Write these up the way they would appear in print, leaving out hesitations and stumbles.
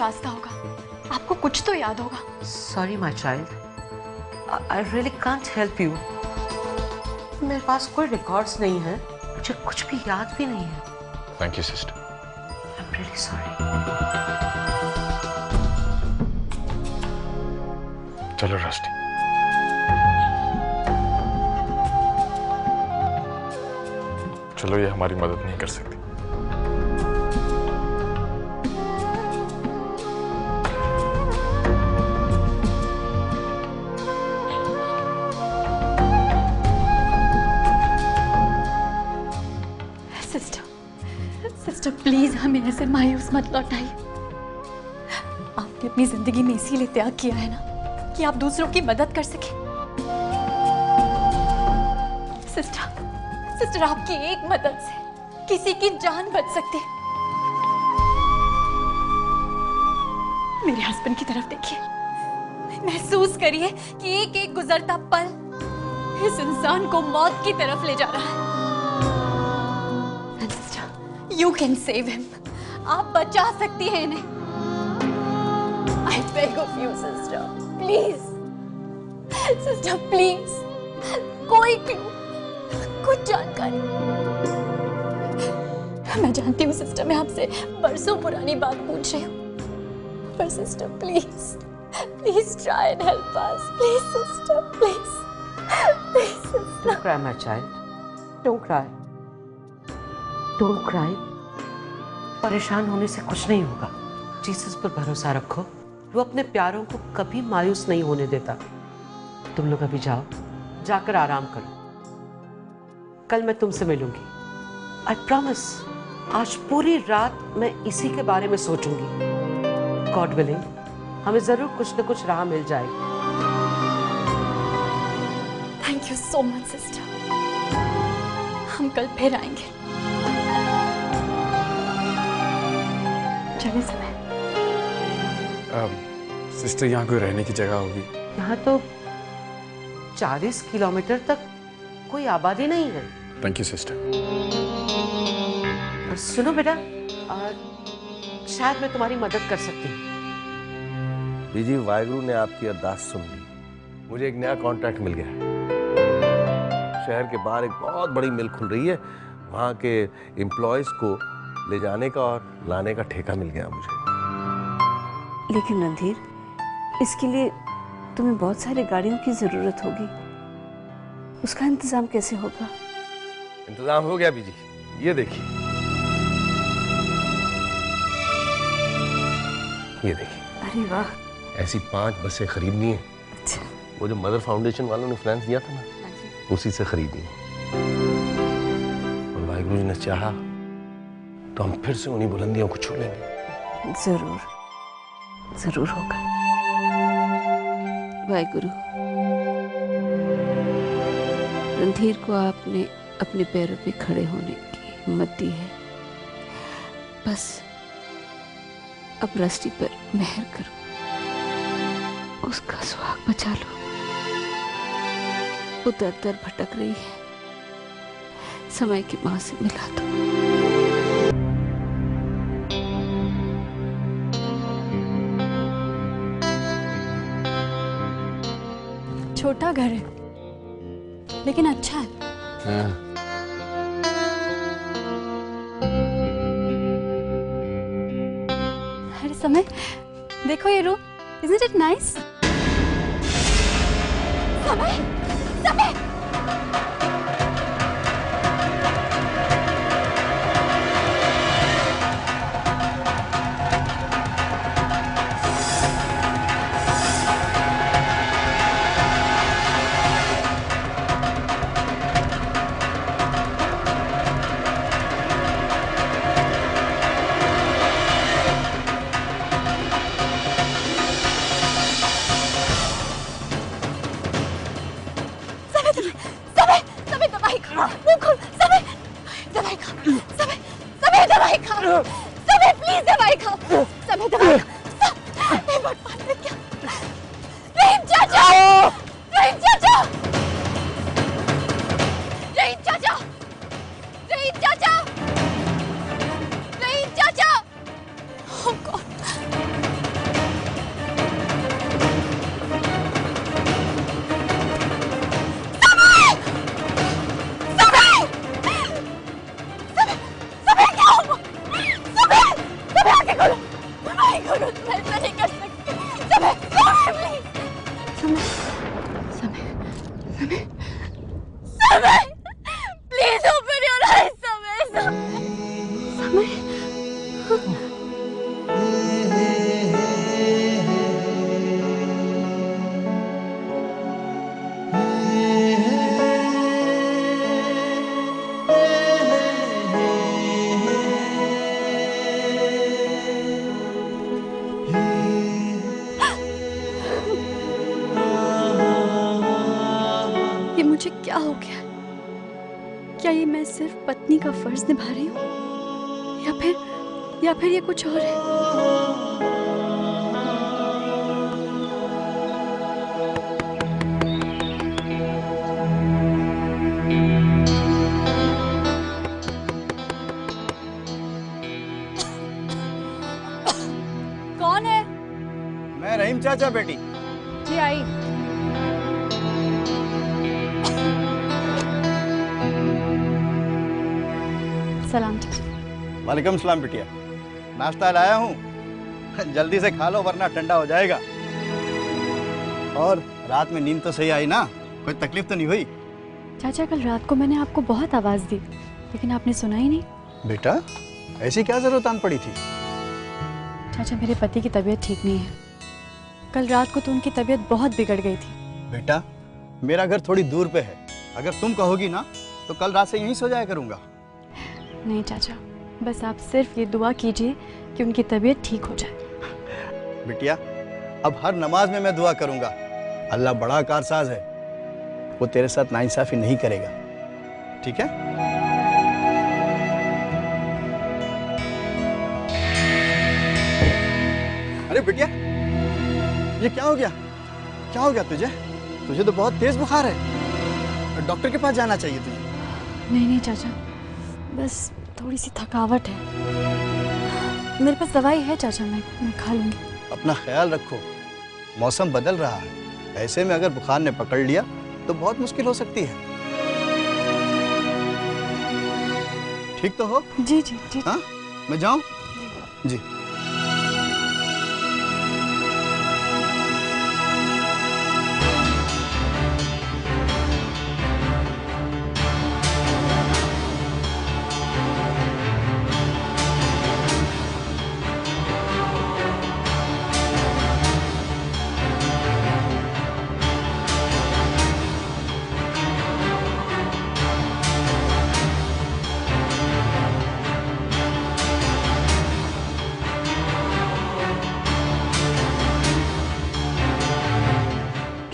रास्ता होगा, आपको कुछ तो याद होगा। Sorry my child, I really can't help you. मेरे पास कोई रिकॉर्ड्स नहीं है, मुझे कुछ भी याद भी नहीं है। Thank you sister. I am really sorry. चलो रस्टी। चलो, ये हमारी मदद नहीं कर सकती। सिस्टर प्लीज हमें ऐसे मायूस मत लौटाइए। आपने अपनी जिंदगी में इसीलिए त्याग किया है ना कि आप दूसरों की मदद कर सके। सिस्टर आपकी एक मदद से किसी की जान बच सकती है। मेरे हस्बैंड की तरफ देखिए, महसूस करिए कि एक एक गुजरता पल इस इंसान को मौत की तरफ ले जा रहा है। You can save him. आप बचा सकती हैं इन्हें। I beg of you, sister. Please. Sister, please. कोई क्लू, कुछ जानकारी। मैं जानती हूँ सिस्टर, मैं आपसे बरसों पुरानी बात पूछ रही हूँ, पर sister please try and help us. Please, sister, please. Please, sister. Don't cry, my child. Don't cry. Don't cry. परेशान होने से कुछ नहीं होगा। जीसस पर भरोसा रखो, वो अपने प्यारों को कभी मायूस नहीं होने देता। तुम लोग अभी जाओ, जाकर आराम करो। कल मैं तुमसे मिलूंगी। आई प्रॉमिस, आज पूरी रात मैं इसी के बारे में सोचूंगी। गॉड विलिंग, हमें जरूर कुछ न कुछ राह मिल जाएगी। Thank you so much sister. हम कल फिर आएंगे। चलिए समय। सिस्टर, यहाँ कोई रहने की जगह होगी? यहाँ तो 40 किलोमीटर तक कोई आबादी नहीं है। Thank you sister. और सुनो बेटा, शायद मैं तुम्हारी मदद कर सकती हूँ। बीजी, वाहिगुरु ने आपकी अरदास सुन ली। मुझे एक नया कॉन्ट्रैक्ट मिल गया है। शहर के बाहर एक बहुत बड़ी मिल खुल रही है, वहाँ के एम्प्लॉयज को ले जाने का और लाने का ठेका मिल गया मुझे। लेकिन रणधीर, इसके लिए तुम्हें बहुत सारी गाड़ियों की जरूरत होगी, उसका इंतजाम कैसे होगा? इंतजाम हो गया बीजी, ये देखिए, ये देखिए। अरे वाह। ऐसी 5 बसें खरीदनी है। अच्छा। वो जो मदर फाउंडेशन वालों ने फाइनेंस दिया था ना, उसी से खरीदनी है। और वाहिगुरु जी ने चाहा तो हम फिर से उन्हीं बुलंदियों को छू लेंगे। जरूर जरूर होगा। वाहिगुरु, रणधीर को आपने अपने पैरों पे खड़े होने की हिम्मत दी है। बस अब रस्टी पर मेहर करो, उसका सुहाग बचा लो। वो दर दर भटक रही है, समय की मां से मिला दो। छोटा घर है लेकिन अच्छा है। हर समय देखो ये रूम, isn't it nice? समय क्या ये मैं सिर्फ पत्नी का फर्ज निभा रही हूँ या फिर ये कुछ और है? कौन है? मैं रहीम चाचा बेटी। जी आई। सलाम चाचा। वालेकुम सलाम बिटिया, नाश्ता लाया हूँ, जल्दी से खा लो वरना ठंडा हो जाएगा। और रात में नींद तो सही आई ना, कोई तकलीफ तो नहीं हुई? चाचा कल रात को मैंने आपको बहुत आवाज दी लेकिन आपने सुना ही नहीं। बेटा ऐसी क्या जरूरत आन पड़ी थी? चाचा मेरे पति की तबीयत ठीक नहीं है, कल रात को तो उनकी तबीयत बहुत बिगड़ गई थी। बेटा मेरा घर थोड़ी दूर पे है, अगर तुम कहोगी ना तो कल रात से यहीं सो जाया करूँगा। नहीं चाचा, बस आप सिर्फ ये दुआ कीजिए कि उनकी तबीयत ठीक हो जाए। बिटिया अब हर नमाज में मैं दुआ करूँगा, अल्लाह बड़ा कारसाज है, वो तेरे साथ नाइंसाफी नहीं करेगा, ठीक है? अरे बिटिया ये क्या हो गया? क्या हो गया तुझे? तुझे तो बहुत तेज बुखार है, डॉक्टर के पास जाना चाहिए तुझे। नहीं चाचा, बस थोड़ी सी थकावट है, मेरे पास दवाई है चाचा, मैं खा लूंगी। अपना ख्याल रखो, मौसम बदल रहा है, ऐसे में अगर बुखार ने पकड़ लिया तो बहुत मुश्किल हो सकती है। ठीक तो हो? जी जी जी। हाँ मैं जाऊं? जी।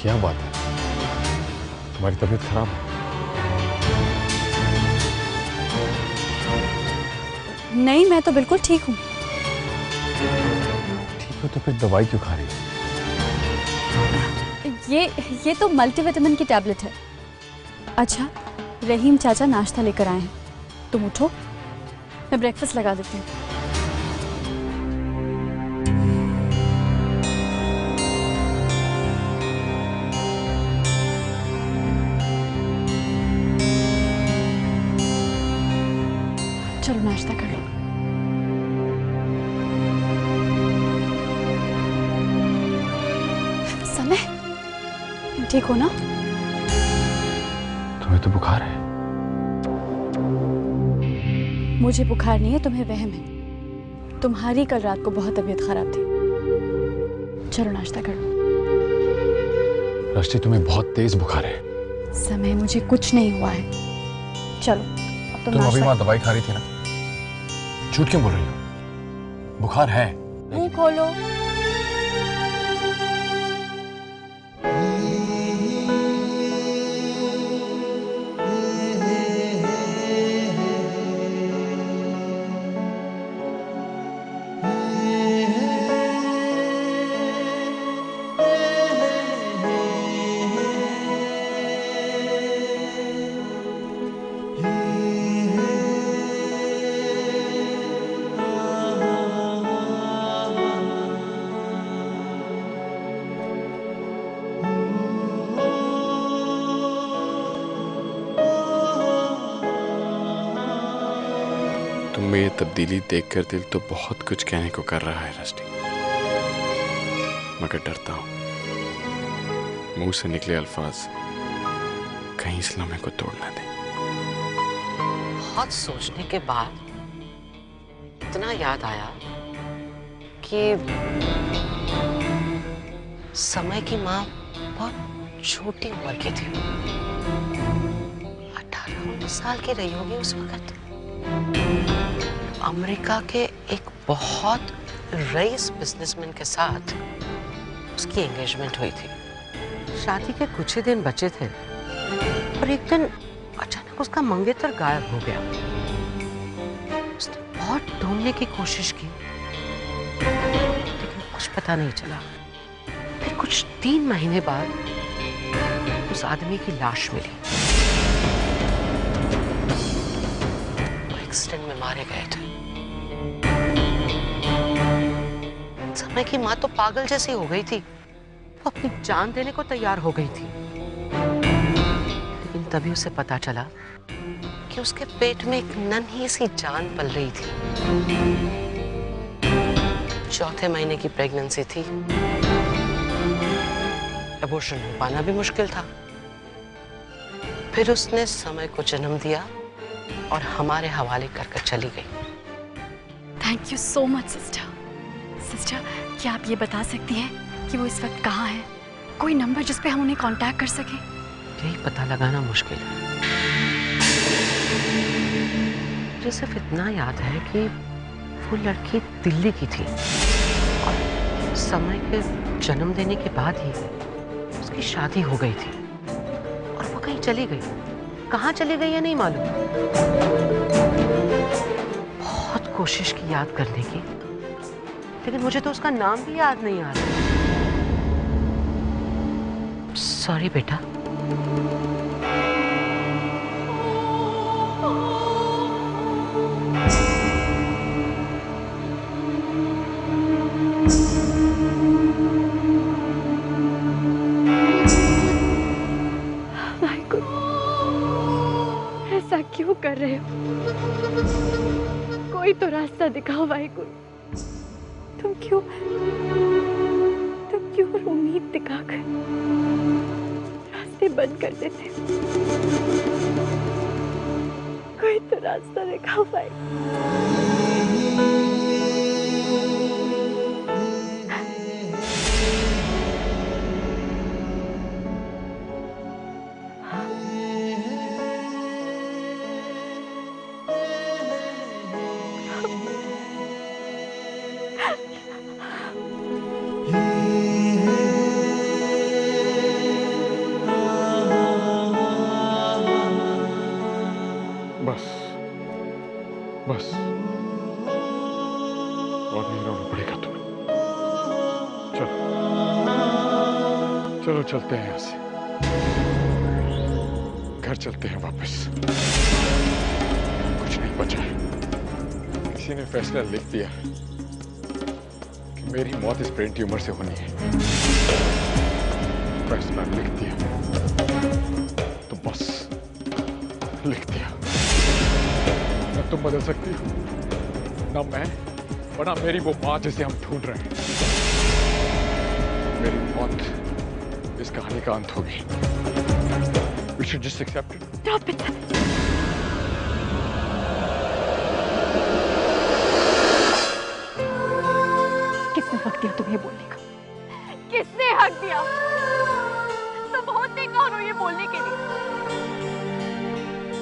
क्या बात है, तुम्हारी तबीयत खराब है? नहीं, मैं तो बिल्कुल ठीक हूँ। ठीक हो तो फिर दवाई क्यों खा रही हो? ये तो मल्टीविटामिन की टैबलेट है। अच्छा रहीम चाचा नाश्ता लेकर आए हैं, तुम उठो, मैं ब्रेकफास्ट लगा देती हूँ। चलो नाश्ता कर लो। समय ठीक हो ना? तुम्हें तो बुखार है। मुझे बुखार नहीं है, तुम्हें वहम है। तुम्हारी कल रात को बहुत तबीयत खराब थी। चलो नाश्ता कर लो। रष्टि तुम्हें बहुत तेज बुखार है। समय मुझे कुछ नहीं हुआ है। चलो अब तुम अभी वहां दवाई खा रही थी ना, झूठ क्यों बोल रही हो? बुखार है। मुंह खोलो। तुम्हें ये तब्दीली देखकर दिल तो बहुत कुछ कहने को कर रहा है रष्टि, मगर डरता हूं मुंह से निकले अल्फाज कहीं इस लम्हे को तोड़ ना दे। बहुत सोचने के बाद इतना याद आया कि समय की माँ बहुत छोटी उम्र की थी, 18-19 साल की रही होगी उस वक्त। अमेरिका के एक बहुत रईस बिजनेसमैन के साथ उसकी एंगेजमेंट हुई थी। शादी के कुछ ही दिन बचे थे और एक दिन अचानक उसका मंगेतर गायब हो गया। उसने बहुत ढूंढने की कोशिश की लेकिन कुछ पता नहीं चला। फिर कुछ 3 महीने बाद उस आदमी की लाश मिली। वो एक्सीडेंट में मारे गए थे। समय की माँ तो पागल जैसी हो गई थी। वो अपनी जान देने को तैयार हो गई थी। लेकिन तभी उसे पता चला कि उसके पेट में एक नन्ही सी जान पल रही थी। 4थे महीने की प्रेगनेंसी थी। अबॉर्शन हो पाना भी मुश्किल था। फिर उसने समय को जन्म दिया और हमारे हवाले कर चली गई। Thank you so much sister. Sister, क्या आप ये बता सकती हैं कि वो इस वक्त कहाँ है? कोई नंबर जिस पे हम उन्हें कांटेक्ट कर सकें? यही पता लगाना मुश्किल है। मुझे सिर्फ इतना याद है कि वो लड़की दिल्ली की थी और समय के जन्म देने के बाद ही उसकी शादी हो गई थी और वो कहीं चली गई। कहाँ चली गई है नहीं मालूम। बहुत कोशिश की याद करने की, लेकिन मुझे तो उसका नाम भी याद नहीं आ रहा। सॉरी बेटा। ऐसा क्यों कर रहे हो? कोई तो रास्ता दिखाओ वाहिगुरु। तुम क्यों उम्मीद दिखाकर रास्ते बंद कर देते हो? कोई तो रास्ता दिखाओ वाहिगुरु। बस और नहीं रोना पड़ेगा तुम्हें। चलो चलते हैं यहाँ से। घर चलते हैं वापस। कुछ नहीं बचा है। किसी ने फैसला लिख दिया कि मेरी मौत इस ब्रेन ट्यूमर से होनी है। फैसला लिख दिया तो बस लिख दिया। न तुम बदल सकती हो, न मैं, और न मेरी वो माँ जिसे हम ढूंढ रहे हैं। मेरी मौत इस कहानी का अंत होगी। We should just accept it. Stop it. किसने हक दिया तुम्हें बोलने का? किसने हक दिया? तुम होते कौन हो ये बोलने के लिए?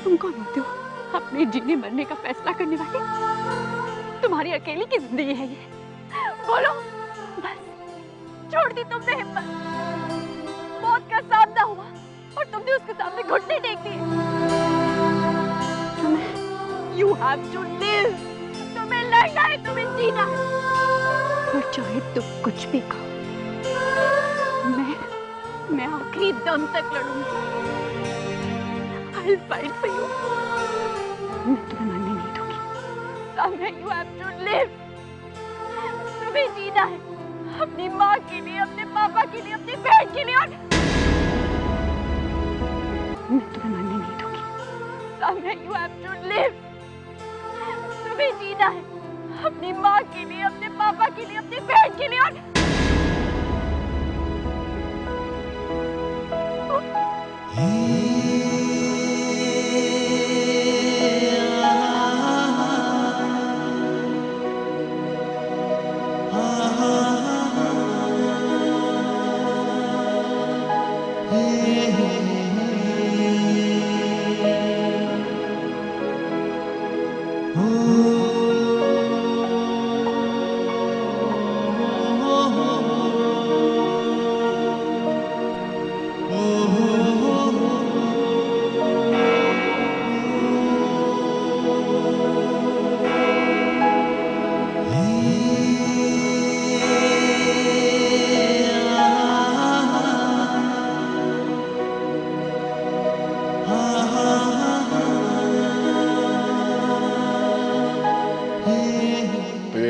तुम कौन होते हो अपने जीने मरने का फैसला करने वाले? तुम्हारी अकेली की जिंदगी है ये। बोलो, बस छोड़ दी तुमने हिम्मत। मौत का सामना हुआ और तुमने उसके सामने घुटने टेक दिए। You have to live. तुम्हें लड़ना है, तुम्हें जीना है। और चाहे तुम कुछ भी कहो, मैं आखिरी दम तक लड़ूंगी। I'll fight for you. मैं तुम्हें मरने नहीं दूंगी। Samya, you have to live. तुम्हें जीना है, अपनी माँ के लिए, अपने पापा के लिए, अपनी बहन के लिए। और मैं तुम्हें मरने नहीं दूंगी। Samya, you have to live. तुम्हें जीना है, अपनी माँ के लिए, अपने पापा के लिए, अपनी बहन के लिए। और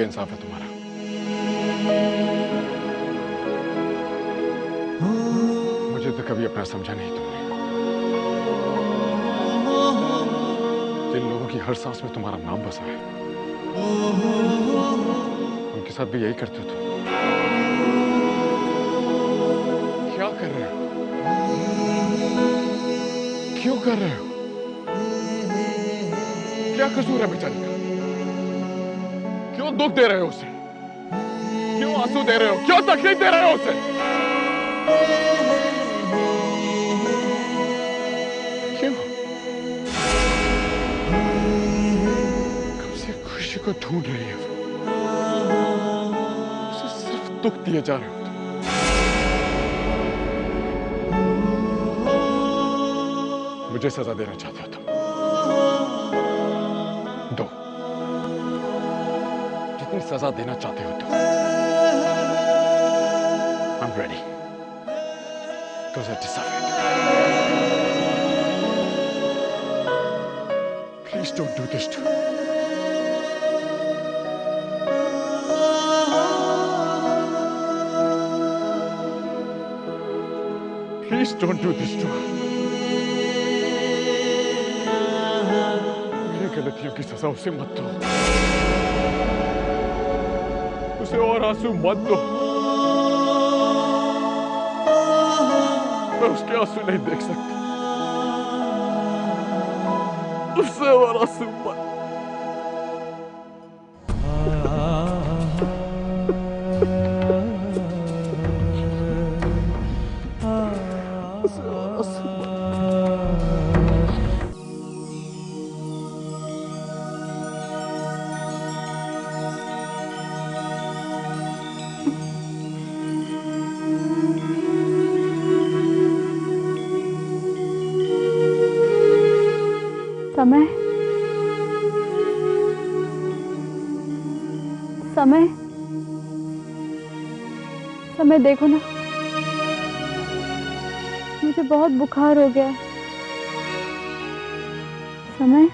बेइंसाफ है तुम्हारा। मुझे तो कभी अपना समझा नहीं तुमने। जिन लोगों की हर सांस में तुम्हारा नाम बसा है, उनके साथ भी यही करते हो तुम। क्या कर रहे हो? क्यों कर रहे हो? क्या कसूर है बेचारी का? क्यों दुख दे रहे हो उसे? क्यों आंसू दे रहे हो? क्यों तकलीफ दे रहे हो उसे? क्यों? कब से खुशी को ढूंढ रही है वो, उसे सिर्फ दुख दिए जा रहे हो। मुझे सजा देना चाहते हो तुम? दो, जितनी सजा देना चाहते हो तुम। I'm ready, because I deserve it. Please don't do this to her. Please don't do this to her. गलतियों की सजा उसे मत दो, उसे और आंसू मत दो। मैं उसके आंसू नहीं देख सकता, उससे और आंसू मत। समय समय समय देखो ना, मुझे बहुत बुखार हो गया है। समय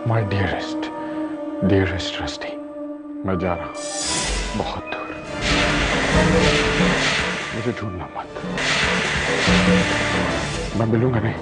My dearest Rusty, मैं जा रहा हूं बहुत दूर। मुझे ढूंढना मत, मैं मिलूंगा नहीं।